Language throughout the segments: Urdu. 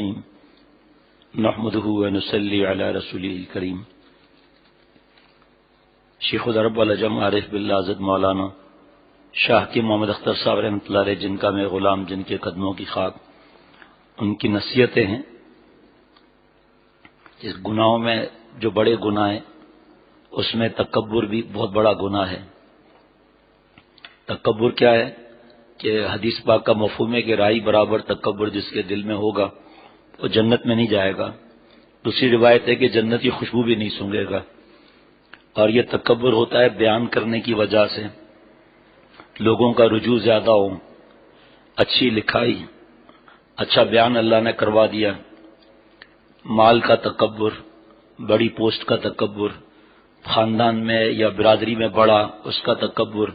الرحیم نحمده ونصلی علی رسوله الکریم شیخ العرب والعجم عارف باللہ حضرت مولانا شاہ کی محمد اختر صاحب رحمۃ اللہ علیہ، جن کا میں غلام، جن کے قدموں کی خاک، ان کی نصیحتیں ہیں۔ اس گناہوں میں جو بڑے گناہ ہیں اس میں تکبر بھی بہت بڑا گناہ ہے۔ تکبر کیا ہے کہ حدیث پاک کا مفہوم ہے کہ رائی برابر تکبر جس کے دل میں ہوگا وہ جنت میں نہیں جائے گا۔ دوسری روایت ہے کہ جنت کی خوشبو بھی نہیں سونگھے گا۔ اور یہ تکبر ہوتا ہے بیان کرنے کی وجہ سے، لوگوں کا رجوع زیادہ ہو، اچھی لکھائی، اچھا بیان اللہ نے کروا دیا، مال کا تکبر، بڑی پوسٹ کا تکبر، خاندان میں یا برادری میں بڑا اس کا تکبر،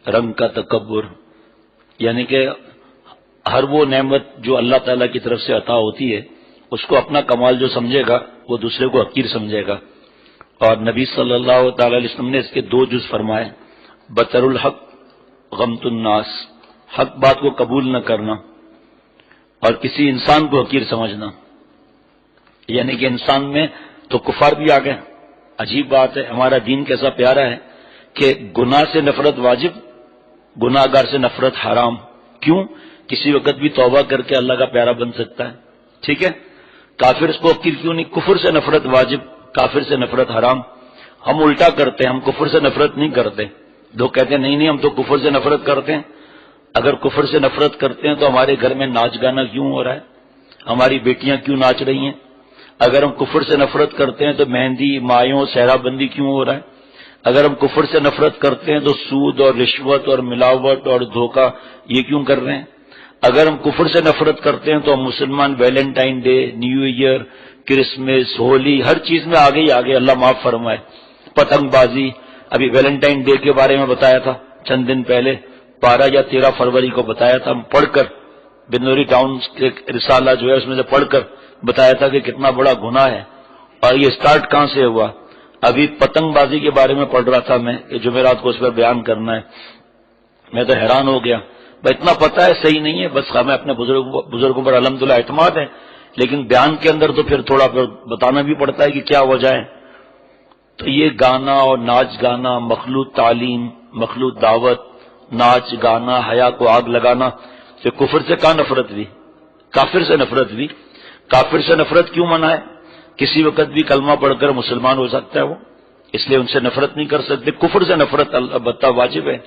رنگ کا تکبر، یعنی کہ ہر وہ نعمت جو اللہ تعالیٰ کی طرف سے عطا ہوتی ہے اس کو اپنا کمال جو سمجھے گا وہ دوسرے کو حقیر سمجھے گا۔ اور نبی صلی اللہ تعالی علیہ وسلم نے اس کے 2 جز فرمائے، بطر الحق غمت الناس، حق بات کو قبول نہ کرنا اور کسی انسان کو حقیر سمجھنا، یعنی کہ انسان میں تو کفار بھی آ گئے۔ عجیب بات ہے، ہمارا دین کیسا پیارا ہے کہ گناہ سے نفرت واجب، گناہ گار سے نفرت حرام۔ کیوں؟ کسی وقت بھی توبہ کر کے اللہ کا پیارا بن سکتا ہے، ٹھیک ہے۔ کافر اس کو حقیر کیوں نہیں؟ کفر سے نفرت واجب، کافر سے نفرت حرام۔ ہم الٹا کرتے ہیں، ہم کفر سے نفرت نہیں کرتے۔ لوگ کہتے ہیں نہیں ہم تو کفر سے نفرت کرتے ہیں۔ اگر کفر سے نفرت کرتے ہیں تو ہمارے گھر میں ناچ گانا کیوں ہو رہا ہے؟ ہماری بیٹیاں کیوں ناچ رہی ہیں؟ اگر ہم کفر سے نفرت کرتے ہیں تو مہندی، مایوں، صحرا بندی کیوں ہو رہا ہے؟ اگر ہم کفر سے نفرت کرتے ہیں تو سود اور رشوت اور ملاوٹ اور دھوکہ یہ کیوں کر رہے ہیں؟ اگر ہم کفر سے نفرت کرتے ہیں تو ہم مسلمان Valentine Day, New Year, Christmas, Holi, ہر چیز میں آگے ہی آگے، اللہ معاف فرمائے۔ پتنگ بازی، ابھی ویلنٹائن ڈے کے بارے میں بتایا تھا چند دن پہلے، 12 یا 13 فروری کو بتایا تھا، ہم پڑھ کر بنوری ٹاؤن کے رسالہ جو ہے اس میں سے پڑھ کر بتایا تھا کہ کتنا بڑا گناہ ہے۔ اور یہ سٹارٹ کہاں سے ہوا؟ ابھی پتنگ بازی کے بارے میں پڑھ رہا تھا میں، کہ جمعرات کو اس پر بیان کرنا ہے، میں تو حیران ہو گیا۔ اتنا پتہ ہے صحیح نہیں ہے، بس ہمیں اپنے بزرگوں پر الحمدللہ اعتماد ہے، لیکن بیان کے اندر تو پھر تھوڑا پھر بتانا بھی پڑتا ہے کہ کیا وجہ ہے۔ تو یہ گانا اور ناچ گانا، مخلوط تعلیم، مخلوط دعوت، ناچ گانا، حیا کو آگ لگانا، پھر کفر سے کہاں نفرت بھی؟ کافر سے نفرت بھی۔ کافر سے نفرت کیوں منع ہے؟ کسی وقت بھی کلمہ پڑھ کر مسلمان ہو سکتا ہے وہ، اس لیے ان سے نفرت نہیں کر سکتے۔ کفر سے نفرت البتہ واجب ہے۔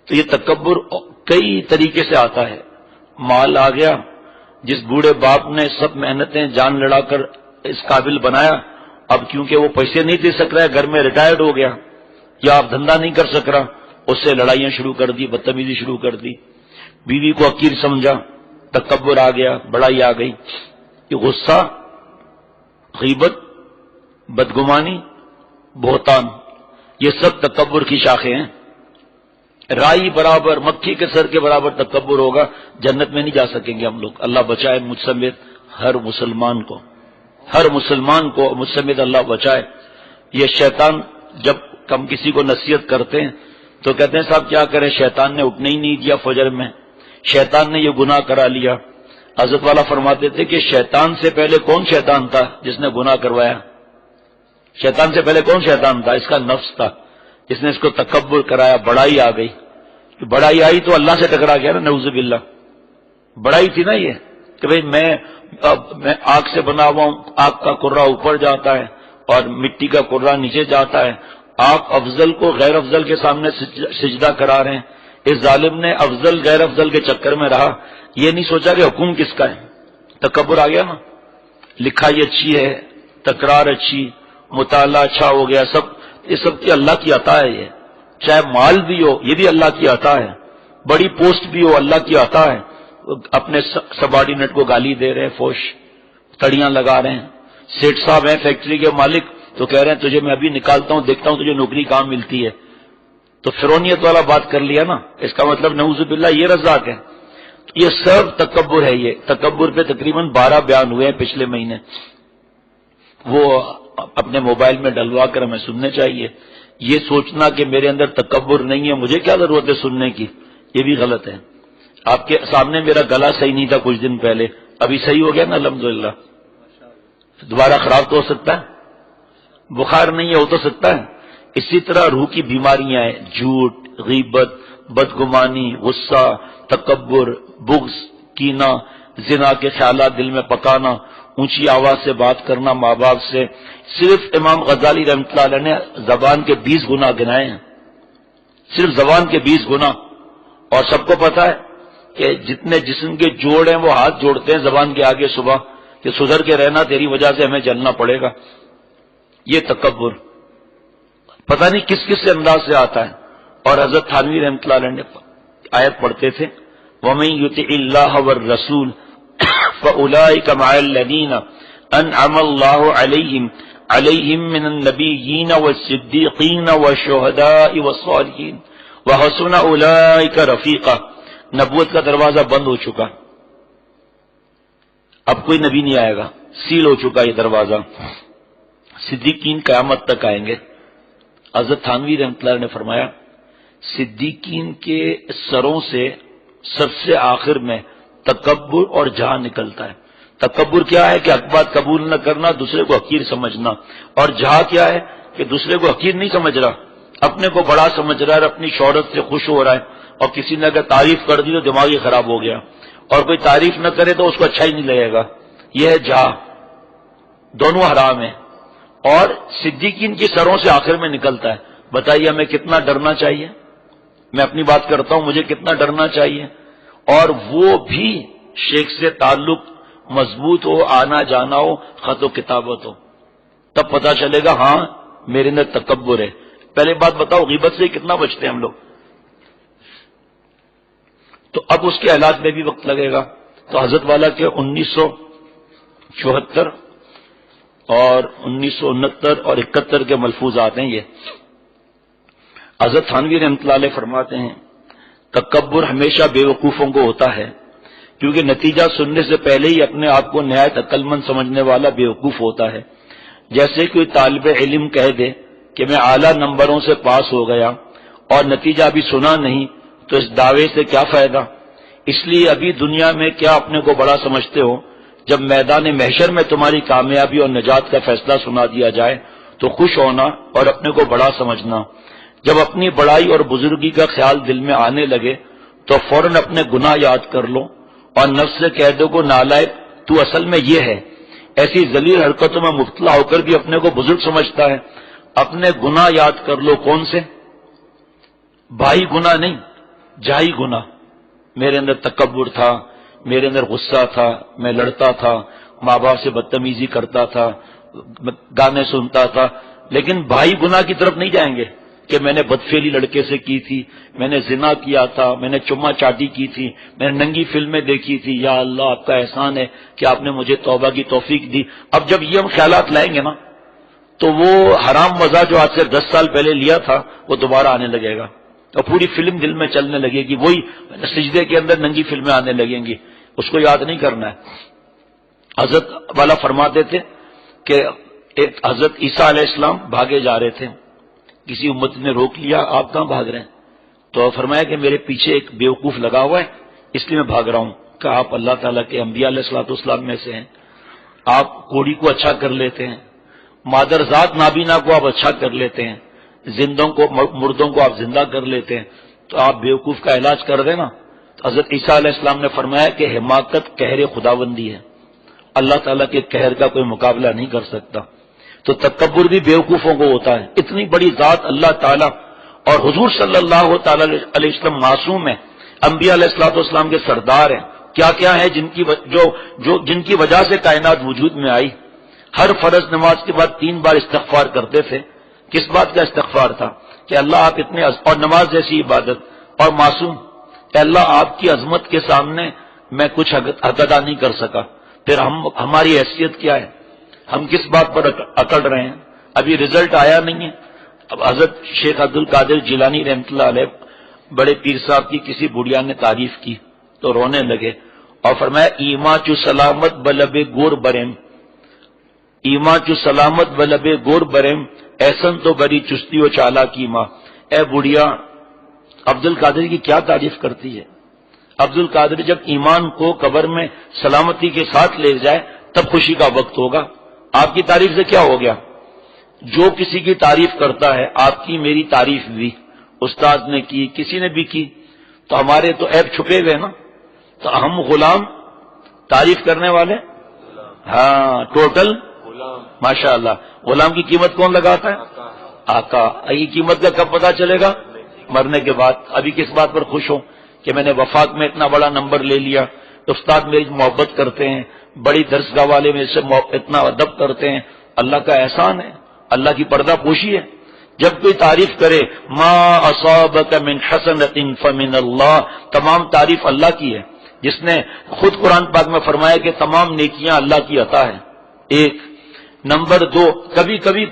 تو یہ تکبر کئی طریقے سے آتا ہے۔ مال آ گیا، جس بوڑھے باپ نے سب محنتیں جان لڑا کر اس قابل بنایا، اب کیونکہ وہ پیسے نہیں دے سک رہا ہے، گھر میں ریٹائرڈ ہو گیا یا اب دھندا نہیں کر سک رہا، اس سے لڑائیاں شروع کر دی، بدتمیزی شروع کر دی، بیوی کو حقیر سمجھا، تکبر آ گیا، بڑائی آ گئی۔ یہ غصہ، غیبت، بدگمانی، بہتان، یہ سب تکبر کی شاخیں ہیں۔ رائی برابر، مکھی کے سر کے برابر تکبر ہوگا، جنت میں نہیں جا سکیں گے ہم لوگ۔ اللہ بچائے مجھ سمیت ہر مسلمان کو، ہر مسلمان کو مجھ سمیت اللہ بچائے۔ یہ شیطان جب ہم کسی کو نصیحت کرتے ہیں تو کہتے ہیں صاحب کیا کریں، شیطان نے اٹھنے ہی نہیں دیا فجر میں، شیطان نے یہ گناہ کرا لیا۔ حضرت والا فرماتے تھے کہ شیطان سے پہلے کون شیطان تھا جس نے گناہ کروایا؟ شیطان سے پہلے کون شیطان تھا؟ اس کا نفس تھا، اس نے اس کو تکبر کرایا، بڑائی آ گئی۔ بڑائی آئی تو اللہ سے ٹکرا گیا نا، نعوذ باللہ۔ بڑائی تھی نا یہ کہ بھئی میں آگ سے بنا ہوا ہوں، آگ کا کرہ اوپر جاتا ہے اور مٹی کا کرہ نیچے جاتا ہے، آپ افضل کو غیر افضل کے سامنے سجدہ کرا رہے ہیں۔ اس ظالم نے افضل غیر افضل کے چکر میں رہا، یہ نہیں سوچا کہ حکم کس کا ہے۔ تکبر آ گیا نا۔ لکھائی اچھی ہے، تکرار اچھی، مطالعہ اچھا ہو گیا، سب یہ سب کی اللہ کی عطا ہے۔ یہ چاہے مال بھی ہو یہ بھی اللہ کی عطا ہے، بڑی پوسٹ بھی ہو اللہ کی عطا ہے۔ اپنے سبارڈینیٹ کو گالی دے رہے ہیں، فوش تڑیاں لگا رہے ہیں۔ سیٹ صاحب ہیں فیکٹری کے مالک تو کہہ رہے ہیں تجھے میں ابھی نکالتا ہوں، دیکھتا ہوں تجھے نوکری کہاں ملتی ہے۔ تو فرعونیت والا بات کر لیا نا، اس کا مطلب نعوذ باللہ یہ رزاق ہے۔ یہ سب تکبر ہے۔ یہ تکبر پہ تقریباً 12 بیان ہوئے ہیں پچھلے مہینے، وہ اپنے موبائل میں ڈلوا کر ہمیں سننے چاہیے۔ یہ سوچنا کہ میرے اندر تکبر نہیں ہے، مجھے کیا ضرورت ہے سننے کی، یہ بھی غلط ہے۔ آپ کے سامنے میرا گلا صحیح نہیں تھا کچھ دن پہلے، ابھی صحیح ہو گیا نا الحمدللہ. دوبارہ خراب تو ہو سکتا ہے, بخار نہیں ہے ہو تو سکتا ہے. اسی طرح روح کی بیماریاں ہیں, جھوٹ, غیبت, بدگمانی, غصہ, تکبر, بغض, کینہ, زنا کے خیالات دل میں پکانا, اونچی آواز سے بات کرنا ماں باپ سے. صرف امام غزالی رحمۃ اللہ علیہ نے زبان کے 20 گناہ گنائے ہیں, صرف زبان کے 20 گناہ. اور سب کو پتا ہے کہ جتنے جسم کے جوڑ ہیں وہ ہاتھ جوڑتے ہیں زبان کے آگے صبح کہ سدھر کے رہنا, تیری وجہ سے ہمیں جلنا پڑے گا. یہ تکبر پتہ نہیں کس کس سے انداز سے آتا ہے. اور حضرت تھانوی رحمۃ اللہ علیہ نے آیت پڑھتے تھے, وَمَن يُطِعِ اللَّهَ وَالرَّسُولَ فَأُولَٰئِكَ مَعَ الَّذِينَ أَنْعَمَ اللَّهُ عَلَيْهِم مِّنَ النَّبِيِّينَ وَالصِّدِّيقِينَ وَالشُّهَدَاءِ وَالصَّالِحِينَ وَحَسُنَ أُولَٰئِكَ رَفِيقًا. نبوت کا دروازہ بند ہو چکا, اب کوئی نبی نہیں آئے گا, سیل ہو چکا یہ دروازہ. صدیقین قیامت تک آئیں گے. حضرت تھانوی رحمۃ اللہ نے فرمایا صدیقین کے سروں سے سب سے آخر میں تکبر اور جہاں نکلتا ہے. تکبر کیا ہے کہ حق بات قبول نہ کرنا, دوسرے کو حقیر سمجھنا. اور جہاں کیا ہے کہ دوسرے کو حقیر نہیں سمجھ رہا, اپنے کو بڑا سمجھ رہا ہے, اپنی شہرت سے خوش ہو رہا ہے. اور کسی نے اگر تعریف کر دی تو دماغ ہی خراب ہو گیا, اور کوئی تعریف نہ کرے تو اس کو اچھا ہی نہیں لگے گا. یہ ہے جہاں, دونوں حرام ہیں. اور صدیقین کی سروں سے آخر میں نکلتا ہے. بتائیے ہمیں کتنا ڈرنا چاہیے. میں اپنی بات کرتا ہوں, مجھے کتنا ڈرنا چاہیے. اور وہ بھی شیخ سے تعلق مضبوط ہو, آنا جانا ہو, خط و کتابت ہو, تب پتا چلے گا ہاں میرے اندر تکبر ہے. پہلے بات بتاؤ غیبت سے کتنا بچتے ہیں ہم لوگ. تو اب اس کے علاج میں بھی وقت لگے گا. تو حضرت والا کے 1974 اور 1969 اور 71 کے ملفوظات ہیں یہ. حضرت تھانوی رحمۃ اللہ علیہ فرماتے ہیں تکبر ہمیشہ بے وقوفوں کو ہوتا ہے, کیونکہ نتیجہ سننے سے پہلے ہی اپنے آپ کو نہایت عقل مند سمجھنے والا بے وقوف ہوتا ہے. جیسے کوئی طالب علم کہہ دے کہ میں اعلیٰ نمبروں سے پاس ہو گیا اور نتیجہ ابھی سنا نہیں, تو اس دعوے سے کیا فائدہ. اس لیے ابھی دنیا میں کیا اپنے کو بڑا سمجھتے ہو, جب میدان محشر میں تمہاری کامیابی اور نجات کا فیصلہ سنا دیا جائے تو خوش ہونا اور اپنے کو بڑا سمجھنا. جب اپنی بڑائی اور بزرگی کا خیال دل میں آنے لگے تو فوراً اپنے گناہ یاد کر لو اور نفس سے کہہ دو کو نالائق تو اصل میں یہ ہے. ایسی ذلیل حرکتوں میں مبتلا ہو کر بھی اپنے کو بزرگ سمجھتا ہے. اپنے گناہ یاد کر لو. کون سے؟ بھائی گناہ نہیں, جائی گناہ. میرے اندر تکبر تھا, میرے اندر غصہ تھا, میں لڑتا تھا, ماں باپ سے بدتمیزی کرتا تھا, گانے سنتا تھا. لیکن بھائی گناہ کی طرف نہیں جائیں گے کہ میں نے بدفعلی لڑکے سے کی تھی, میں نے زنا کیا تھا, میں نے چما چاٹی کی تھی, میں نے ننگی فلمیں دیکھی تھی. یا اللہ آپ کا احسان ہے کہ آپ نے مجھے توبہ کی توفیق دی. اب جب یہ ہم خیالات لائیں گے نا تو وہ حرام مزہ جو آج سے 10 سال پہلے لیا تھا وہ دوبارہ آنے لگے گا, اور پوری فلم دل میں چلنے لگے گی. وہی سجدے کے اندر ننگی فلمیں آنے لگیں گی, اس کو یاد نہیں کرنا ہے. حضرت والا فرماتے تھے کہ ایک حضرت عیسیٰ علیہ السلام بھاگے جا رہے تھے, کسی امت نے روک لیا, آپ کہاں بھاگ رہے ہیں؟ تو فرمایا کہ میرے پیچھے ایک بیوقوف لگا ہوا ہے اس لیے میں بھاگ رہا ہوں. کہ آپ اللہ تعالیٰ کے انبیاء علیہ الصلوۃ والسلام میں سے ہیں, آپ کوڑی کو اچھا کر لیتے ہیں, مادرزاد نابینا کو آپ اچھا کر لیتے ہیں, مردوں کو آپ زندہ کر لیتے ہیں, تو آپ بیوقوف کا علاج کر دیں نا. تو حضرت عیسیٰ علیہ السلام نے فرمایا کہ حماقت قہر خداوندی ہے, اللہ تعالیٰ کے قہر کا کوئی مقابلہ نہیں کر سکتا. تو تکبر بھی بیوقوفوں کو ہوتا ہے. اتنی بڑی ذات اللہ تعالیٰ اور حضور صلی اللہ تعالی علیہ وسلم معصوم ہیں, انبیاء علیہ الصلوۃ والسلام کے سردار ہیں. کیا کیا ہے جن کی وجہ سے کائنات وجود میں آئی. ہر فرض نماز کے بعد 3 بار استغفار کرتے تھے. کس بات کا استغفار تھا؟ کہ اللہ آپ اتنے, اور نماز جیسی عبادت, اور معصوم کہ اللہ آپ کی عظمت کے سامنے میں کچھ حق ادا نہیں کر سکا. پھر ہماری حیثیت کیا ہے؟ ہم کس بات پر اکڑ رہے ہیں؟ ابھی رزلٹ آیا نہیں ہے. اب حضرت شیخ عبد القادر جیلانی رحمۃ اللہ علیہ بڑے پیر صاحب کی کسی بڑھیا نے تعریف کی تو رونے لگے اور فرمایا ایما چو سلامت بلب گور برم, ایما چو سلامت بلب گور برم, ایسن تو بری چستی و چالا کی ماں. اے بڑھیا عبد القادر کی کیا تعریف کرتی ہے, عبد القادر جب ایمان کو قبر میں سلامتی کے ساتھ لے جائے تب خوشی کا وقت ہوگا. آپ کی تعریف سے کیا ہو گیا؟ جو کسی کی تعریف کرتا ہے، آپ کی میری تعریف بھی، استاد نے کی، کسی نے بھی کی، تو ہمارے تو عیب چھپے ہوئے نا. تو ہم غلام، تعریف کرنے والے. ہاں ٹوٹل ماشاء اللہ. غلام کی قیمت کون لگاتا ہے؟ آقا. یہ قیمت کا کب پتا چلے گا؟ مرنے کے بعد. ابھی کس بات پر خوش ہو کہ میں نے وفات میں اتنا بڑا نمبر لے لیا، استاد میری محبت کرتے ہیں، بڑی درسگاہ والے میرے سے اتنا ادب کرتے ہیں. اللہ کا احسان ہے، اللہ کی پردہ پوشی ہے. جب کوئی تعریف کرے ما اصابک من حسنۃ فمن اللہ، تمام تعریف اللہ کی ہے، جس نے خود قرآن پاک میں فرمایا کہ تمام نیکیاں اللہ کی عطا ہے. ایک. نمبر دو، کبھی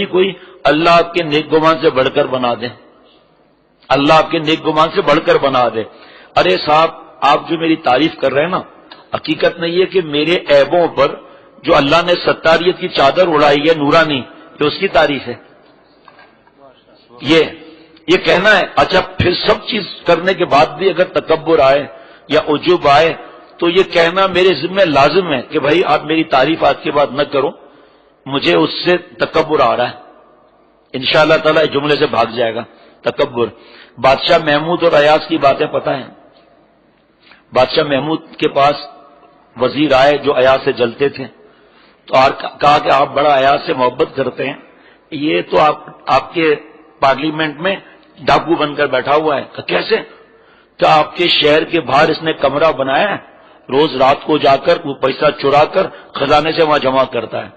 کوئی اللہ آپ کے نیک گمان سے بڑھ کر بنا دے، اللہ آپ کے نیک گمان سے بڑھ کر بنا دے. ارے صاحب، آپ جو میری تعریف کر رہے ہیں نا، حقیقت نہیں ہے کہ میرے عیبوں پر جو اللہ نے ستاریت کی چادر اڑائی ہے نورانی، تو اس کی تعریف ہے. یہ کہنا ہے. اچھا پھر سب چیز کرنے کے بعد بھی اگر تکبر آئے یا عجب آئے تو یہ کہنا میرے ذمہ لازم ہے کہ بھائی آپ میری تعریف آج کے بعد نہ کرو، مجھے اس سے تکبر آ رہا ہے. انشاءاللہ تعالی اس جملے سے بھاگ جائے گا تکبر. بادشاہ محمود اور ایاز کی باتیں پتہ ہیں. بادشاہ محمود کے پاس وزیر آئے جو ایاز سے جلتے تھے، تو کہا کہ آپ بڑا ایاز سے محبت کرتے ہیں، یہ تو آپ کے پارلیمنٹ میں ڈاکو بن کر بیٹھا ہوا ہے. کیسے؟ کہ آپ کے شہر کے باہر اس نے کمرہ بنایا ہے، روز رات کو جا کر وہ پیسہ چرا کر خزانے سے وہاں جمع کرتا ہے.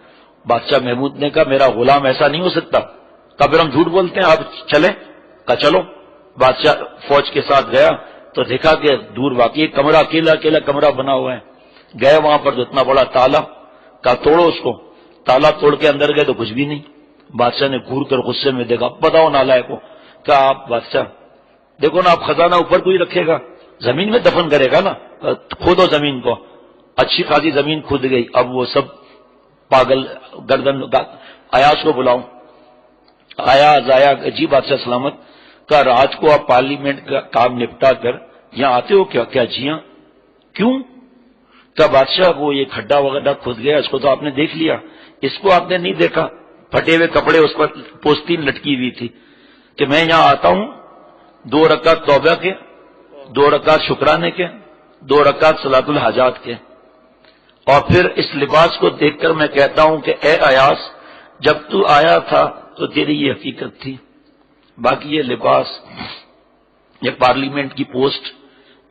بادشاہ محمود نے کہا میرا غلام ایسا نہیں ہو سکتا. کہا پھر ہم جھوٹ بولتے ہیں، آپ چلیں. کہا چلو. بادشاہ فوج کے ساتھ گیا تو دیکھا کہ دور واقعی ایک کمرہ، اکیلا کمرہ بنا ہوا ہے. گئے وہاں پر تو اتنا بڑا تالا. کہا توڑو اس کو. تالا توڑ کے اندر گئے تو کچھ بھی نہیں. بادشاہ نے گھور کر غصے میں دیکھا. بتاؤ نالائق کو. کہا آپ بادشاہ دیکھو نا، آپ خزانہ اوپر کوئی رکھے گا، زمین میں دفن کرے گا نا. کھودو زمین کو. اچھی خاصی زمین کھود گئی. اب وہ سب پاگل گردن. ایاز کو بلاؤ. ایاز آیا. جی بادشاہ سلامت. کہا رات کو آپ پارلیمنٹ کا کام نپٹا کر یہاں آتے ہو کیا؟ کیا جی ہاں. کیوں؟ کہا بادشاہ وہ یہ کھڈا وغیرہ کھود گیا، اس کو تو آپ نے دیکھ لیا، اس کو آپ نے نہیں دیکھا. پھٹے ہوئے کپڑے اس پر پوستین لٹکی ہوئی تھی کہ میں یہاں آتا ہوں 2 رکعت توبہ کے، 2 رکعت شکرانے کے، 2 رکعت صلاۃ الحاجات کے، اور پھر اس لباس کو دیکھ کر میں کہتا ہوں کہ اے ایاز، جب تو آیا تھا تو تیری یہ حقیقت تھی. باقی یہ لباس، یہ پارلیمنٹ کی پوسٹ،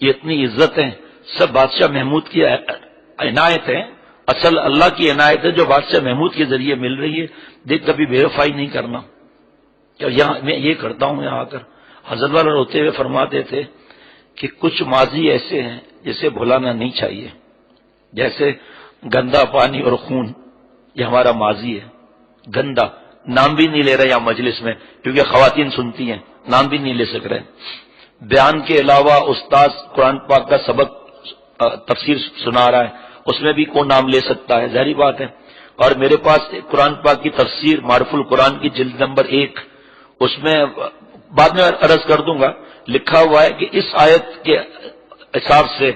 یہ اتنی عزتیں سب بادشاہ محمود کی عنایت ہے. اصل اللہ کی عنایت ہے جو بادشاہ محمود کے ذریعے مل رہی ہے. دیکھ کبھی بے وفائی نہیں کرنا. یہاں میں یہ کرتا ہوں یہاں آ کر. حضرت والا روتے ہوئے فرماتے تھے کہ کچھ ماضی ایسے ہیں جسے بھلانا نہیں چاہیے، جیسے گندا پانی اور خون. یہ ہمارا ماضی ہے گندا. نام بھی نہیں لے رہے یہاں مجلس میں کیونکہ خواتین سنتی ہیں، نام بھی نہیں لے سک رہے. بیان کے علاوہ استاذ قرآن پاک کا سبق تفسیر سنا رہا ہے، اس میں بھی کون نام لے سکتا ہے؟ ظاہری بات ہے. اور میرے پاس قرآن پاک کی تفسیر معرف القرآن کی جلد نمبر 1، اس میں بعد میں عرض کر دوں گا، لکھا ہوا ہے کہ اس آیت کے حساب سے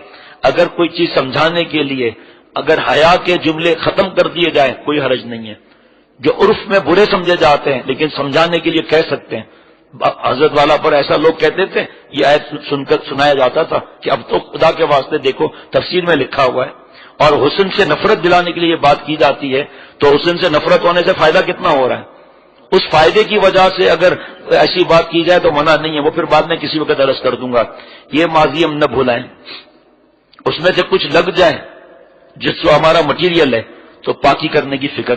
اگر کوئی چیز سمجھانے کے لیے اگر حیا کے جملے ختم کر دیے جائیں کوئی حرج نہیں ہے. جو عرف میں برے سمجھے جاتے ہیں لیکن سمجھانے کے لیے کہہ سکتے ہیں. حضرت والا پر ایسا لوگ کہتے تھے، یہ آیت سن کر سنایا جاتا تھا کہ اب تو خدا کے واسطے دیکھو تفسیر میں لکھا ہوا ہے. اور حسن سے نفرت دلانے کے لیے یہ بات کی جاتی ہے، تو حسن سے نفرت ہونے سے فائدہ کتنا ہو رہا ہے؟ اس فائدے کی وجہ سے اگر ایسی بات کی جائے تو منع نہیں ہے. وہ پھر بعد میں کسی وقت عرض کر دوں گا. یہ ماضی ہم نہ بھولائیں. اس میں سے کچھ لگ جائے جس کو ہمارا مٹیریل ہے تو پاکی کرنے کی فکر.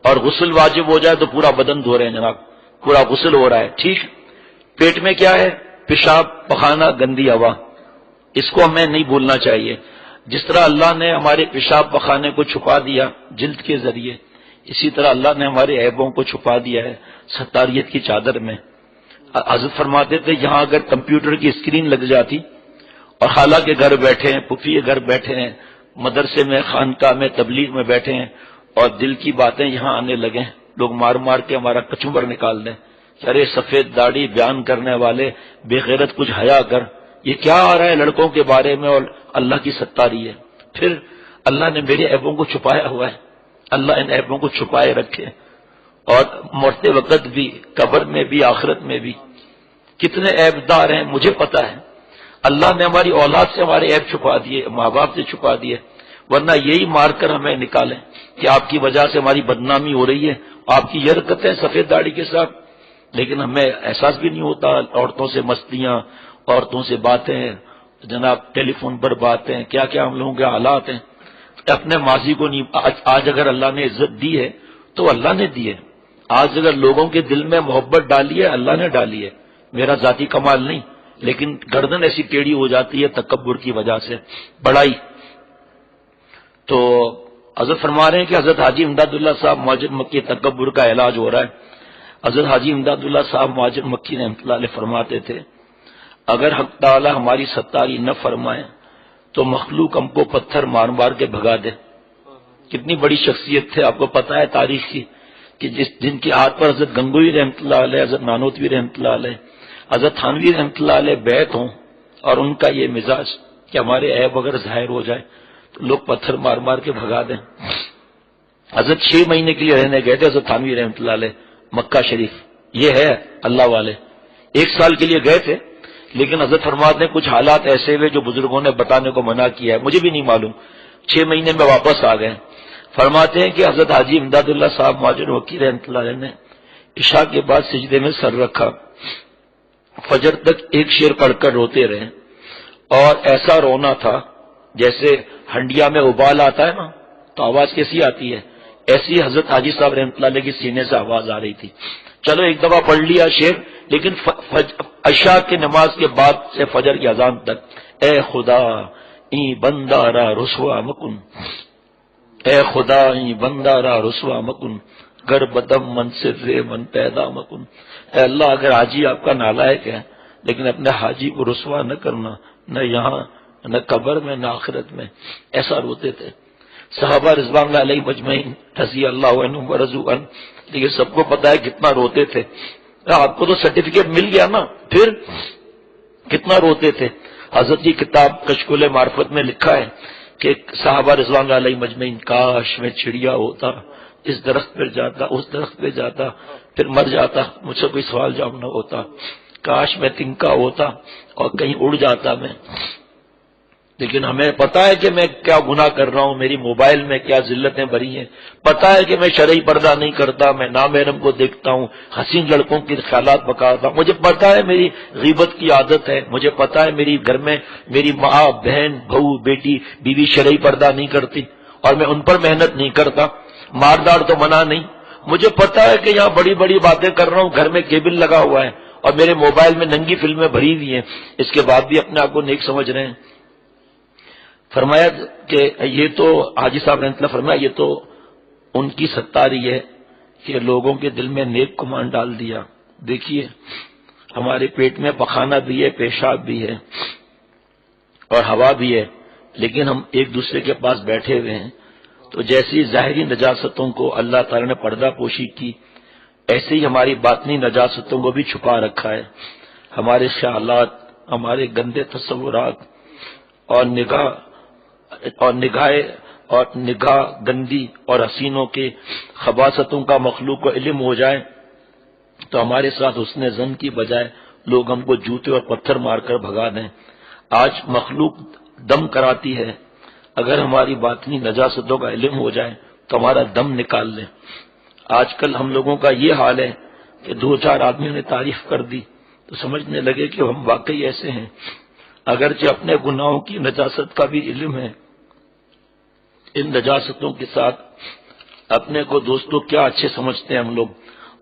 اور غسل واجب ہو جائے تو پورا بدن دھو رہے ہیں جناب، پورا غسل ہو رہا ہے. ٹھیک. پیٹ میں کیا ہے؟ پیشاب، پخانہ، گندی ہوا. اس کو ہمیں نہیں بھولنا چاہیے. جس طرح اللہ نے ہمارے پیشاب پخانے کو چھپا دیا جلد کے ذریعے، اسی طرح اللہ نے ہمارے عیبوں کو چھپا دیا ہے ستاریت کی چادر میں. حضرت فرماتے تھے یہاں اگر کمپیوٹر کی اسکرین لگ جاتی اور خالہ کے گھر بیٹھے ہیں، پھوپھی کے گھر بیٹھے ہیں، مدرسے میں، خانقاہ میں، تبلیغ میں بیٹھے ہیں، اور دل کی باتیں یہاں آنے لگیں، لوگ مار مار کے ہمارا کچمبر نکال دیں. ارے سفید داڑھی بیان کرنے والے بے غیرت، کچھ حیا کر. یہ کیا آ رہا ہے لڑکوں کے بارے میں اور اللہ کی ستاری ہے. پھر اللہ نے میرے عیبوں کو چھپایا ہوا ہے. اللہ ان عیبوں کو چھپائے رکھے اور مرتے وقت بھی قبر میں بھی آخرت میں بھی کتنے عیب دار ہیں مجھے پتا ہے. اللہ نے ہماری اولاد سے ہمارے عیب چھپا دیے, ماں باپ سے چھپا دیے, ورنہ یہی مار کر ہمیں نکالیں کہ آپ کی وجہ سے ہماری بدنامی ہو رہی ہے, آپ کی یہ حرکتیں سفید داڑھی کے ساتھ. لیکن ہمیں احساس بھی نہیں ہوتا. عورتوں سے مستیاں, عورتوں سے باتیں, جناب ٹیلی فون پر باتیں, کیا کیا ہم لوگوں کے حالات ہیں. اپنے ماضی کو نہیں. آج اگر اللہ نے عزت دی ہے تو اللہ نے دی ہے. آج اگر لوگوں کے دل میں محبت ڈالی ہے اللہ نے ڈالی ہے, میرا ذاتی کمال نہیں. لیکن گردن ایسی ٹیڑھی ہو جاتی ہے تکبر کی وجہ سے, بڑائی. تو حضرت فرما رہے ہیں کہ حضرت حاجی امداد اللہ صاحب مہاجر مکی تکبر کا علاج ہو رہا ہے. حضرت حاجی امداد اللہ صاحب مہاجر مکی رحمۃ اللہ علیہ فرماتے تھے اگر حق تعالی ہماری ستاری نہ فرمائے تو مخلوق ہم کو پتھر مار مار کے بھگا دے. کتنی بڑی شخصیت تھے, آپ کو پتا ہے تاریخ کی, کہ جن کے ہاتھ پر حضرت گنگوئی رحمۃ اللہ علیہ, حضرت نانوتوی رحمۃ اللہ علیہ, حضرت تھانوی رحمۃ اللہ علیہ بیعت ہوں اور ان کا یہ مزاج کہ ہمارے عیب اگر ظاہر ہو جائے تو لوگ پتھر مار مار کے بھگا دیں. حضرت 6 مہینے کے لیے رہنے گئے تھے حضرت تھانوی رحمۃ اللہ علیہ مکہ شریف. یہ ہے اللہ والے. 1 سال کے لیے گئے تھے لیکن حضرت فرماتے ہیں کچھ حالات ایسے ہوئے جو بزرگوں نے بتانے کو منع کیا ہے, مجھے بھی نہیں معلوم. 6 مہینے میں واپس آ گئے. فرماتے ہیں کہ حضرت حاجی امداد اللہ صاحب مہاجر مکی رحمۃ اللہ علیہ نے عشاء کے بعد سجدے میں سر رکھا, فجر تک ایک شعر پڑھ کر روتے رہے, اور ایسا رونا تھا جیسے ہنڈیا میں ابال آتا ہے نا تو آواز کیسی آتی ہے, ایسی حضرت حاجی صاحب رحمۃ اللہ علیہ کے سینے سے آواز آ رہی تھی. چلو ایک دفعہ پڑھ لیا شعر, لیکن عشاء کی نماز کے بعد سے فجر کی اذان تک اے خدا این بندہ را رسوا مکن, اے خدا این بندہ را رسوا مکن, گر بدم من سے من پیدا مکن. اے اللہ اگر حاجی آپ کا نالائق ہے لیکن اپنے حاجی کو رسوا نہ کرنا, نہ یہاں نہ قبر میں نہ آخرت میں. ایسا روتے تھے صحابہ رضوان اللہ علیہ مجمعین رضی اللہ عنہم ورضوا عنہ. لیکن سب کو پتا ہے کتنا روتے تھے. آپ کو تو سرٹیفکیٹ مل گیا نا, پھر کتنا روتے تھے. حضرت کی کتاب کشکول معرفت میں لکھا ہے کہ صحابہ رضوان اللہ علیہ مجمعین کاش میں چڑیا ہوتا, اس درخت پر جاتا اس درخت پہ جاتا, پھر مر جاتا, مجھ سے کوئی سوال جواب نہ ہوتا. کاش میں تنکا ہوتا اور کہیں اڑ جاتا میں. لیکن ہمیں پتا ہے کہ میں کیا گناہ کر رہا ہوں, میری موبائل میں کیا ذلتیں بھری ہیں. پتا ہے کہ میں شرعی پردہ نہیں کرتا, میں نامحرم کو دیکھتا ہوں, حسین لڑکوں کے خیالات بکاتا ہوں. مجھے پتا ہے میری غیبت کی عادت ہے, مجھے پتا ہے میری گھر میں میری ماں بہن بہو بیٹی بیوی شرعی پردہ نہیں کرتی اور میں ان پر محنت نہیں کرتا. ماردار تو منع نہیں. مجھے پتا ہے کہ یہاں بڑی بڑی باتیں کر رہا ہوں, گھر میں کیبل لگا ہوا ہے اور میرے موبائل میں ننگی فلمیں بھری ہوئی ہیں, اس کے بعد بھی اپنے آپ کو نیک سمجھ رہے ہیں. فرمایا کہ یہ تو حاجی صاحب رحمۃ اللہ فرمایا یہ تو ان کی ستاری ہے کہ لوگوں کے دل میں نیک گمان ڈال دیا. دیکھیے ہمارے پیٹ میں پخانہ بھی ہے, پیشاب بھی ہے اور ہوا بھی ہے, لیکن ہم ایک دوسرے کے پاس بیٹھے ہوئے ہیں. تو جیسی ظاہری نجاستوں کو اللہ تعالی نے پردہ پوشی کی, ایسے ہی ہماری باطنی نجاستوں کو بھی چھپا رکھا ہے. ہمارے خیالات, ہمارے گندے تصورات اور نگاہ گندی اور حسینوں کے خباثتوں کا مخلوق کو علم ہو جائے تو ہمارے ساتھ حسن ظن کی بجائے لوگ ہم کو جوتے اور پتھر مار کر بھگا دیں. آج مخلوق دم کراتی ہے, اگر ہماری باطنی نجاستوں کا علم ہو جائے تو ہمارا دم نکال لیں. آج کل ہم لوگوں کا یہ حال ہے کہ 2-4 آدمیوں نے تعریف کر دی تو سمجھنے لگے کہ ہم واقعی ایسے ہیں, اگرچہ اپنے گناہوں کی نجاست کا بھی علم ہے. ان نجاستوں کے ساتھ اپنے کو دوستوں کیا اچھے سمجھتے ہیں ہم لوگ,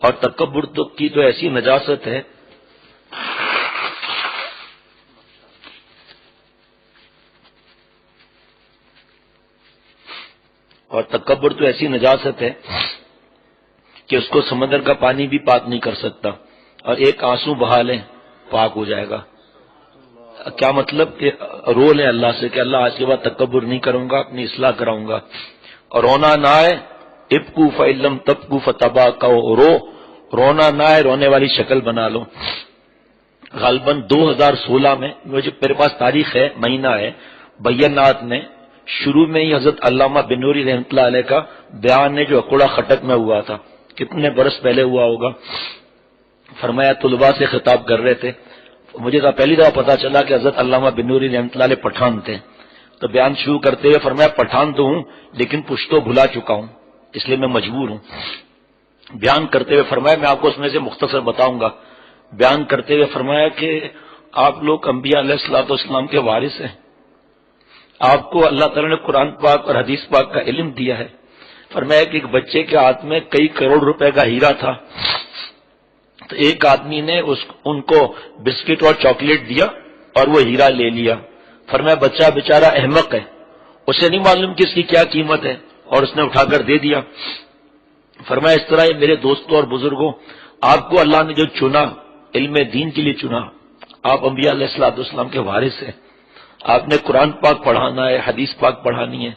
اور تکبر کی تو ایسی نجاست ہے کہ اس کو سمندر کا پانی بھی پاک نہیں کر سکتا, اور ایک آنسو بہا لیں پاک ہو جائے گا. کیا مطلب کہ رو لیں اللہ سے کہ اللہ آج کے بعد تکبر نہیں کروں گا, اپنی اصلاح کراؤں گا. اور رونا نہ آئے, ابکو فعلم تبکو فتبا, رو رونا نہ آئے, رونے والی شکل بنا لو. غالباً 2016 میں، مجھے میرے پاس تاریخ ہے، مہینہ ہے، بینات میں شروع میں ہی حضرت علامہ بن نوری رحمۃ اللہ علیہ کا بیان ہے جو اکوڑا خٹک میں ہوا تھا، کتنے برس پہلے ہوا ہوگا۔ فرمایا طلباء سے خطاب کر رہے تھے، مجھے تو پہلی دفعہ پتا چلا کہ حضرت علامہ بن نوری رحمۃ اللہ علیہ پٹھان تھے، تو بیان شروع کرتے ہوئے فرمایا پٹھان تو ہوں لیکن پشتو بھلا چکا ہوں، اس لیے میں مجبور ہوں۔ بیان کرتے ہوئے فرمایا، میں آپ کو اس میں سے مختصر بتاؤں گا، بیان کرتے ہوئے فرمایا کہ آپ لوگ انبیاء علیہ الصلوۃ والسلام کے وارث ہیں، آپ کو اللہ تعالیٰ نے قرآن پاک اور حدیث پاک کا علم دیا ہے۔ فرمایا کہ ایک بچے کے ہاتھ میں کئی کروڑ روپے کا ہیرا تھا، تو ایک آدمی نے ان کو بسکٹ اور چاکلیٹ دیا اور وہ ہیرا لے لیا۔ فرمایا بچہ بیچارہ احمق ہے، اسے نہیں معلوم کہ اس کی کیا قیمت ہے، اور اس نے اٹھا کر دے دیا۔ فرمایا اس طرح میرے دوستوں اور بزرگوں، آپ کو اللہ نے جو چنا، علم دین کے لیے چنا، آپ انبیاء علیہ الصلوۃ والسلام کے وارث ہیں، آپ نے قرآن پاک پڑھانا ہے، حدیث پاک پڑھانی ہے،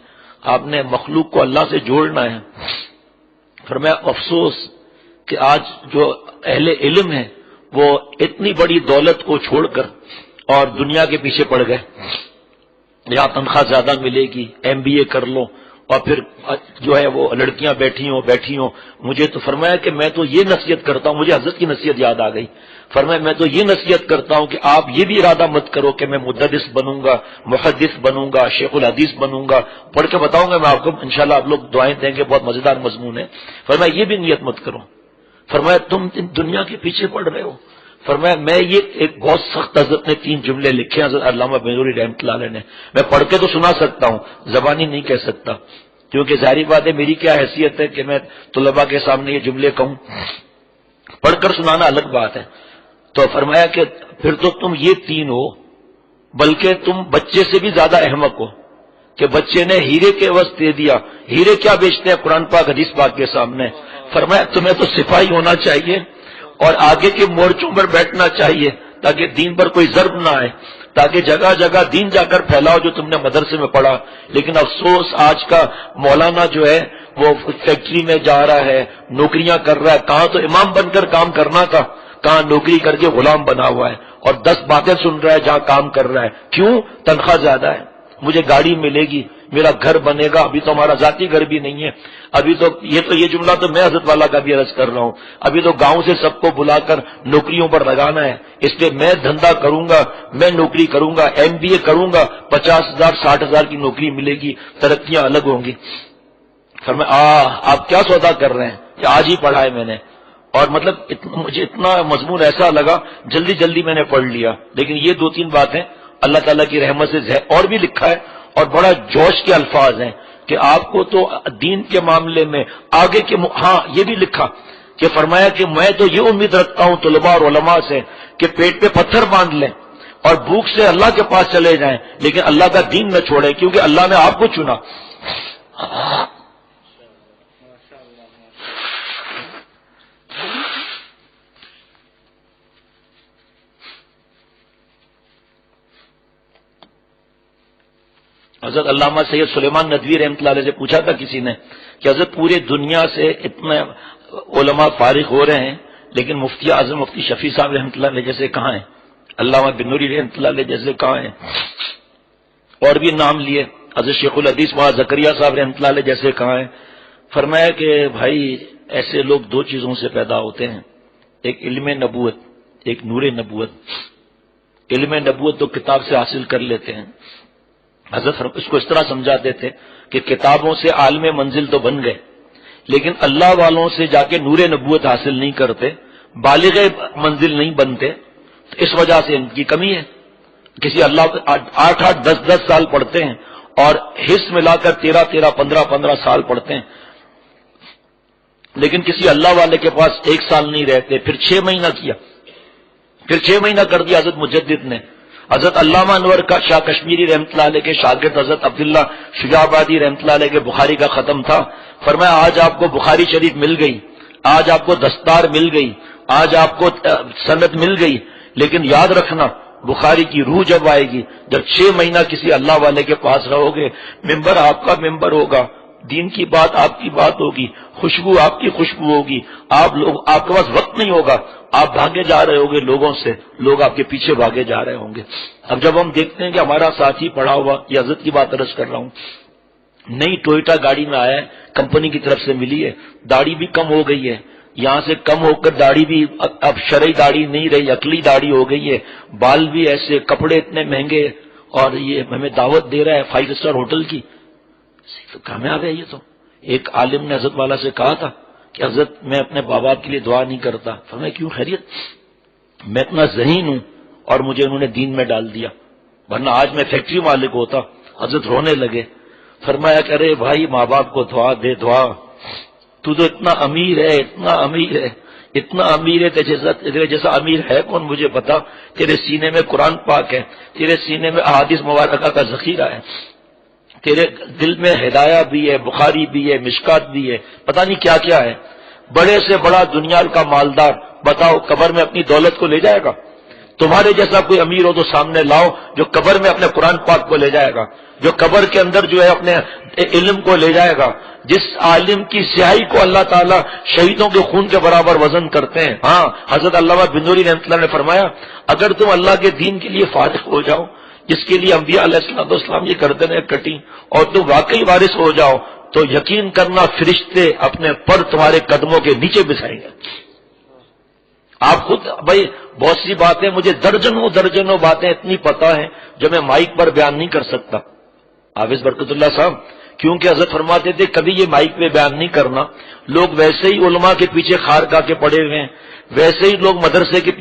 آپ نے مخلوق کو اللہ سے جوڑنا ہے۔ فرمایا افسوس کہ آج جو اہل علم ہیں وہ اتنی بڑی دولت کو چھوڑ کر اور دنیا کے پیچھے پڑ گئے، یہاں تنخواہ زیادہ ملے گی، MBA کر لو، اور پھر جو ہے وہ لڑکیاں بیٹھی ہوں۔ مجھے تو فرمایا کہ میں تو یہ نصیحت کرتا ہوں، مجھے حضرت کی نصیحت یاد آ گئی، فرمایا میں تو یہ نصیحت کرتا ہوں کہ آپ یہ بھی ارادہ مت کرو کہ میں محدث بنوں گا، محدث بنوں گا، شیخ الحدیث بنوں گا، پڑھ کے بتاؤں گا میں آپ کو انشاءاللہ، آپ لوگ دعائیں دیں گے، بہت مزیدار مضمون ہے۔ فرمایا یہ بھی نیت مت کرو، فرمایا تم دنیا کے پیچھے پڑ رہے ہو۔ فرمایا میں یہ ایک بہت سخت، حضرت نے 3 جملے لکھے حضرت علامہ بن نوری رحمۃ اللہ علیہ نے، میں پڑھ کے تو سنا سکتا ہوں، زبانی نہیں کہہ سکتا، کیونکہ ظاہری بات ہے میری کیا حیثیت ہے کہ میں طلباء کے سامنے یہ جملے کہوں، پڑھ کر سنانا الگ بات ہے۔ تو فرمایا کہ پھر تو تم یہ 3 ہو، بلکہ تم بچے سے بھی زیادہ احمق ہو، کہ بچے نے ہیرے کے عوض دے دیا۔ ہیرے کیا بیچتے ہیں قرآن پاک حدیث پاک کے سامنے؟ فرمایا تمہیں تو سپاہی ہونا چاہیے اور آگے کے مورچوں پر بیٹھنا چاہیے تاکہ دین پر کوئی ضرب نہ آئے، تاکہ جگہ جگہ دین جا کر پھیلاؤ جو تم نے مدرسے میں پڑھا۔ لیکن افسوس آج کا مولانا جو ہے وہ فیکٹری میں جا رہا ہے، نوکریاں کر رہا ہے، کہاں تو امام بن کر کام کرنا تھا، کہاں نوکری کر کے غلام بنا ہوا ہے، اور 10 باتیں سن رہا ہے جہاں کام کر رہا ہے۔ کیوں؟ تنخواہ زیادہ ہے، مجھے گاڑی ملے گی، میرا گھر بنے گا۔ ابھی تو ہمارا ذاتی گھر بھی نہیں ہے، ابھی تو یہ جملہ تو میں حضرت والا کا بھی عرض کر رہا ہوں، ابھی تو گاؤں سے سب کو بلا کر نوکریوں پر لگانا ہے، اس لیے میں دھندا کروں گا، میں نوکری کروں گا، MBA کروں گا، 50,000 60,000 کی نوکری ملے گی، ترقیاں الگ ہوں گی۔ فرمایا آپ کیا سودا کر رہے ہیں؟ کہ آج ہی پڑھا ہے میں نے، اور مطلب مجھے اتنا مضمون ایسا لگا، جلدی جلدی میں نے پڑھ لیا۔ لیکن یہ 2-3 باتیں اللہ تعالیٰ کی رحمت سے اور بھی لکھا ہے، اور بڑا جوش کے الفاظ ہیں کہ آپ کو تو دین کے معاملے میں آگے کے ہاں یہ بھی لکھا کہ فرمایا کہ میں تو یہ امید رکھتا ہوں طلباء اور علماء سے کہ پیٹ پہ پتھر باندھ لیں اور بھوک سے اللہ کے پاس چلے جائیں، لیکن اللہ کا دین نہ چھوڑیں، کیونکہ اللہ نے آپ کو چنا۔ حضرت علامہ سید سلیمان ندوی رحمۃ اللہ علیہ سے پوچھا تھا کسی نے کہ حضرت پورے دنیا سے اتنے علماء فارغ ہو رہے ہیں، لیکن مفتی اعظم مفتی شفیع صاحب رحمۃ اللہ علیہ جیسے کہاں ہیں، علامہ بن نوری رحمۃ اللہ علیہ جیسے کہاں ہیں، اور بھی نام لیے، حضرت شیخ الحدیث مولانا زکریا صاحب رحمۃ اللہ علیہ جیسے کہاں ہیں۔ فرمایا کہ بھائی ایسے لوگ 2 چیزوں سے پیدا ہوتے ہیں، ایک علم نبوت، ایک نور نبوت۔ علم نبوت تو کتاب سے حاصل کر لیتے ہیں، حضرت اس کو اس طرح سمجھاتے تھے کہ کتابوں سے عالم منزل تو بن گئے، لیکن اللہ والوں سے جا کے نور نبوت حاصل نہیں کرتے، بالغ منزل نہیں بنتے، تو اس وجہ سے ان کی کمی ہے۔ کسی اللہ 8-8 10-10 سال پڑھتے ہیں اور حص ملا کر 13-13 15-15 سال پڑھتے ہیں، لیکن کسی اللہ والے کے پاس 1 سال نہیں رہتے، پھر 6 مہینہ کیا، پھر 6 مہینہ کر دیا حضرت مجدد نے۔ حضرت علامہ انور کا شاہ کشمیری رحمۃ اللہ علیہ کے شاگرد حضرت عبداللہ شجاع آبادی رحمۃ اللہ علیہ کے بخاری کا ختم تھا، فرمایا آج آپ کو بخاری شریف مل گئی، آج آپ کو دستار مل گئی، آج آپ کو سند مل گئی، لیکن یاد رکھنا بخاری کی روح جب آئے گی، جب 6 مہینہ کسی اللہ والے کے پاس رہو گے، ممبر آپ کا ممبر ہوگا، دین کی بات آپ کی بات ہوگی، خوشبو آپ کی خوشبو ہوگی، آپ کے پاس وقت نہیں ہوگا، آپ بھاگے جا رہے ہوں گے لوگوں سے، لوگ آپ کے پیچھے بھاگے جا رہے ہوں گے۔ اب جب ہم دیکھتے ہیں کہ ہمارا ساتھی پڑا ہوا، یہ حضرت کی بات عرض کر رہا ہوں، نئی ٹوئٹا گاڑی میں آیا ہے، کمپنی کی طرف سے ملی ہے، داڑھی بھی کم ہو گئی ہے، یہاں سے کم ہو کر داڑھی بھی اب شرعی داڑھی نہیں رہی، عقلی داڑھی ہو گئی ہے، بال بھی ایسے، کپڑے اتنے مہنگے، اور یہ ہمیں دعوت دے رہا ہے 5 اسٹار ہوٹل کی۔ تو کامیاب ہے یہ تو۔ ایک عالم نے حضرت والا سے کہا تھا کہ حضرت میں اپنے باپ باپ کے لیے دعا نہیں کرتا۔ فرمایا کیوں؟ خیریت؟ میں اتنا ذہین ہوں اور مجھے انہوں نے دین میں ڈال دیا، ورنہ آج میں فیکٹری مالک ہوتا۔ حضرت رونے لگے، فرمایا کہ ارے بھائی ماں باپ کو دعا دے، دعا، تو اتنا امیر ہے، اتنا امیر ہے، اتنا امیر ہے، تیرے جیسا امیر ہے کون مجھے بتا؟ تیرے سینے میں قرآن پاک ہے، تیرے سینے میں احادیث مبارکہ کا ذخیرہ ہے، تیرے دل میں ہدایہ بھی ہے، بخاری بھی ہے، مشکات بھی ہے، پتہ نہیں کیا کیا ہے۔ بڑے سے بڑا دنیا کا مالدار بتاؤ قبر میں اپنی دولت کو لے جائے گا؟ تمہارے جیسا کوئی امیر ہو تو سامنے لاؤ جو قبر میں اپنے قرآن پاک کو لے جائے گا، جو قبر کے اندر جو ہے اپنے علم کو لے جائے گا۔ جس عالم کی سیاہی کو اللہ تعالیٰ شہیدوں کے خون کے برابر وزن کرتے ہیں۔ ہاں، حضرت علامہ بنوری رحمۃ اللہ نے فرمایا اگر تم اللہ کے دین کے لیے فارغ ہو جاؤ، جس کے لیے انبیاء علیہ السلام یہ کرتے ہیں کٹی، اور تم واقعی وارث ہو جاؤ تو یقین کرنا فرشتے اپنے پر تمہارے قدموں کے نیچے بچھائیں گے۔ آپ خود بھائی بہت سی باتیں، مجھے درجنوں باتیں اتنی پتہ ہیں جو میں مائک پر بیان نہیں کر سکتا۔ حافظ برکت اللہ صاحب کیونکہ حضرت فرماتے تھے کبھی یہ مائک پہ بیان نہیں کرنا، لوگ ویسے ہی علماء کے پیچھے خارگاہ کے پڑے ہوئے ہیں، ویسے ہی لوگ مدرسے کے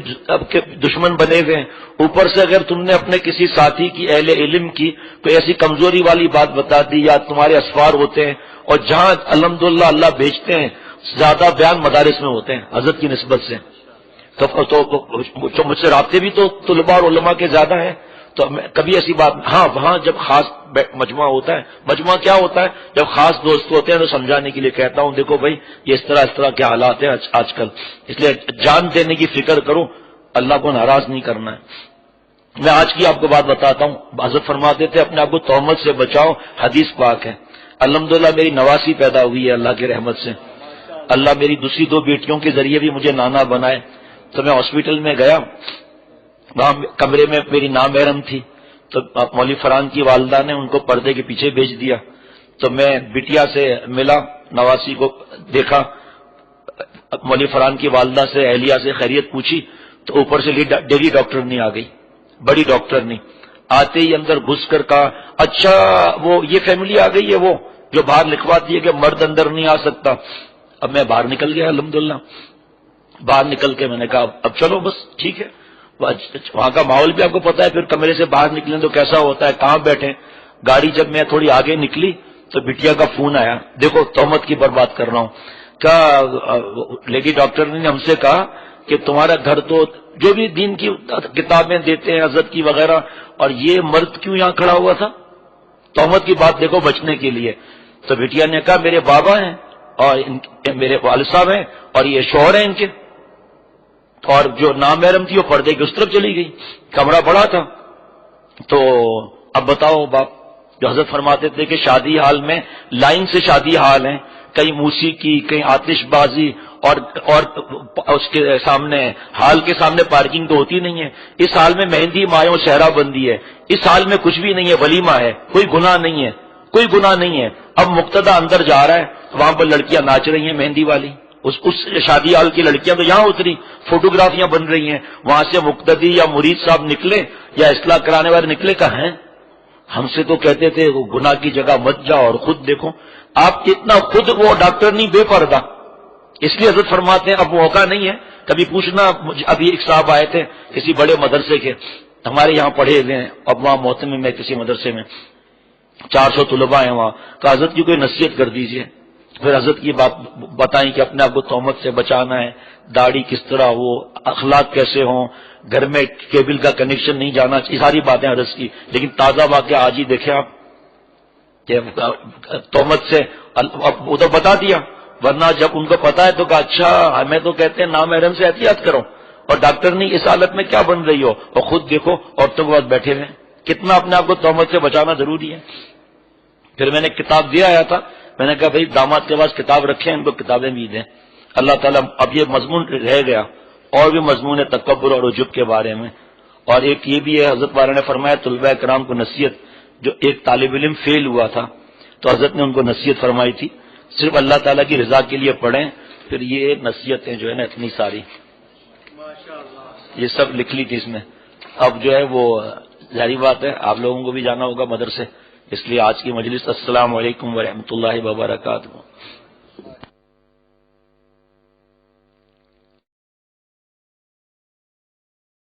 دشمن بنے ہوئے ہیں، اوپر سے اگر تم نے اپنے کسی ساتھی کی اہل علم کی کوئی ایسی کمزوری والی بات بتا دی، یا تمہارے اسفار ہوتے ہیں، اور جہاں الحمدللہ اللہ بھیجتے ہیں زیادہ بیان مدارس میں ہوتے ہیں حضرت کی نسبت سے، تو مجھ سے رابطے بھی تو طلباء اور علماء کے زیادہ ہیں، تو کبھی ایسی بات، ہاں وہاں جب خاص مجمع ہوتا ہے، مجمع کیا ہوتا ہے جب خاص دوست ہوتے ہیں تو سمجھانے کے لیے کہتا ہوں دیکھو بھائی یہ اس طرح کے حالات ہیں آج کل، اس لیے جان دینے کی فکر کرو، اللہ کو ناراض نہیں کرنا ہے۔ میں آج کی آپ کو بات بتاتا ہوں، حضرت فرماتے تھے اپنے آپ کو تہمت سے بچاؤ، حدیث پاک ہے۔ الحمدللہ میری نواسی پیدا ہوئی ہے اللہ کی رحمت سے، اللہ میری دوسری 2 بیٹیوں کے ذریعے بھی مجھے نانا بنائے۔ تو میں ہاسپٹل میں گیا، وہاں کمرے میں میری نامحرم تھی، تو مولوی فرحان کی والدہ نے ان کو پردے کے پیچھے بھیج دیا، تو میں بٹیا سے ملا، نواسی کو دیکھا، مولوی فرحان کی والدہ سے اہلیہ سے خیریت پوچھی، تو اوپر سے لیڈی ڈاکٹر نہیں آ گئی، بڑی ڈاکٹر نہیں، آتے ہی اندر گھس کر کہا اچھا وہ یہ فیملی آ گئی ہے وہ جو باہر لکھواتی ہے کہ مرد اندر نہیں آ سکتا۔ اب میں باہر نکل گیا، الحمدللہ باہر نکل کے میں نے کہا اب چلو بس ٹھیک ہے، وہاں کا ماحول بھی آپ کو پتا ہے، پھر کمرے سے باہر نکلیں تو کیسا ہوتا ہے، کہاں بیٹھیں۔ گاڑی جب میں تھوڑی آگے نکلی تو بٹیا کا فون آیا، دیکھو تہمت کی بات کر رہا ہوں، کیا لیڈی ڈاکٹر نے ہم سے کہا کہ تمہارا گھر تو جو بھی دین کی کتابیں دیتے ہیں حضرت کی وغیرہ، اور یہ مرد کیوں یہاں کھڑا ہوا تھا؟ تہمت کی بات دیکھو بچنے کے لیے۔ تو بٹیا نے کہا میرے بابا ہیں اور میرے والد صاحب ہیں اور یہ شوہر ہیں ان کے، اور جو نامحرم تھی وہ پردے کی اس طرف چلی گئی، کمرہ بڑا تھا۔ تو اب بتاؤ باپ، جو حضرت فرماتے تھے کہ شادی حال میں لائن سے شادی حال ہیں، کہیں موسیقی، کہیں آتش بازی، اور اس کے سامنے حال کے سامنے پارکنگ تو ہوتی نہیں ہے، اس حال میں مہندی مایوں شہرہ بندی ہے، اس حال میں کچھ بھی نہیں ہے، ولیمہ ہے، کوئی گناہ نہیں ہے، کوئی گناہ نہیں ہے۔ اب مقتدی اندر جا رہا ہے، وہاں پر لڑکیاں ناچ رہی ہیں مہندی والی، اس شادی حال کی لڑکیاں تو یہاں اتری، فوٹوگرافیاں بن رہی ہیں، وہاں سے مقتدی یا مرید صاحب نکلے یا اصلاح کرانے والے نکلے، کہاں ہیں؟ ہم سے تو کہتے تھے وہ گناہ کی جگہ مت جاؤ، اور خود دیکھو آپ اتنا، خود وہ ڈاکٹر نہیں بے پردہ۔ اس لیے حضرت فرماتے ہیں اب موقع نہیں ہے، کبھی پوچھنا، ابھی ایک صاحب آئے تھے کسی بڑے مدرسے کے، ہمارے یہاں پڑھے ہوئے ہیں، اب وہاں محتمم میں کسی مدرسے میں 400 طلباء ہیں وہاں، کہ حضرت کی کوئی نصیحت کر دیجئے۔ پھر حضرت کی بات بتائیں کہ اپنے آپ کو تہمت سے بچانا ہے، داڑھی کس طرح ہو، اخلاق کیسے ہوں، گھر میں کیبل کا کنیکشن نہیں جانا، یہ ساری باتیں حضرت کی۔ لیکن تازہ واقعہ آج ہی دیکھیں آپ کہ تہمت سے وہ تو بتا دیا، ورنہ جب ان کو پتا ہے تو کہا اچھا ہمیں تو کہتے ہیں نامحرم سے احتیاط کرو، اور ڈاکٹر نہیں اس حالت میں کیا بن رہی ہو، اور خود دیکھو عورتوں کے پاس بیٹھے ہوئے، کتنا اپنے آپ کو تہمت سے بچانا ضروری ہے۔ پھر میں نے کتاب دیا آیا تھا میں نے کہا بھائی داماد کے پاس کتاب رکھیں، ان کو کتابیں بھی دیں۔ اللہ تعالیٰ اب یہ مضمون رہ گیا، اور بھی مضمون ہے تکبر اور عجب کے بارے میں، اور ایک یہ بھی ہے، حضرت والا نے فرمایا طلباء کرام کو نصیحت، جو ایک طالب علم فیل ہوا تھا تو حضرت نے ان کو نصیحت فرمائی تھی، صرف اللہ تعالیٰ کی رضا کے لیے پڑھیں۔ پھر یہ نصیحتیں جو ہے نا اتنی ساری یہ سب لکھ لی تھی اس میں۔ اب جو ہے وہ ظاہری بات ہے آپ لوگوں کو بھی جانا ہوگا مدرسے، اس لیے آج کی مجلس السلام علیکم ورحمۃ اللہ وبرکاتہ۔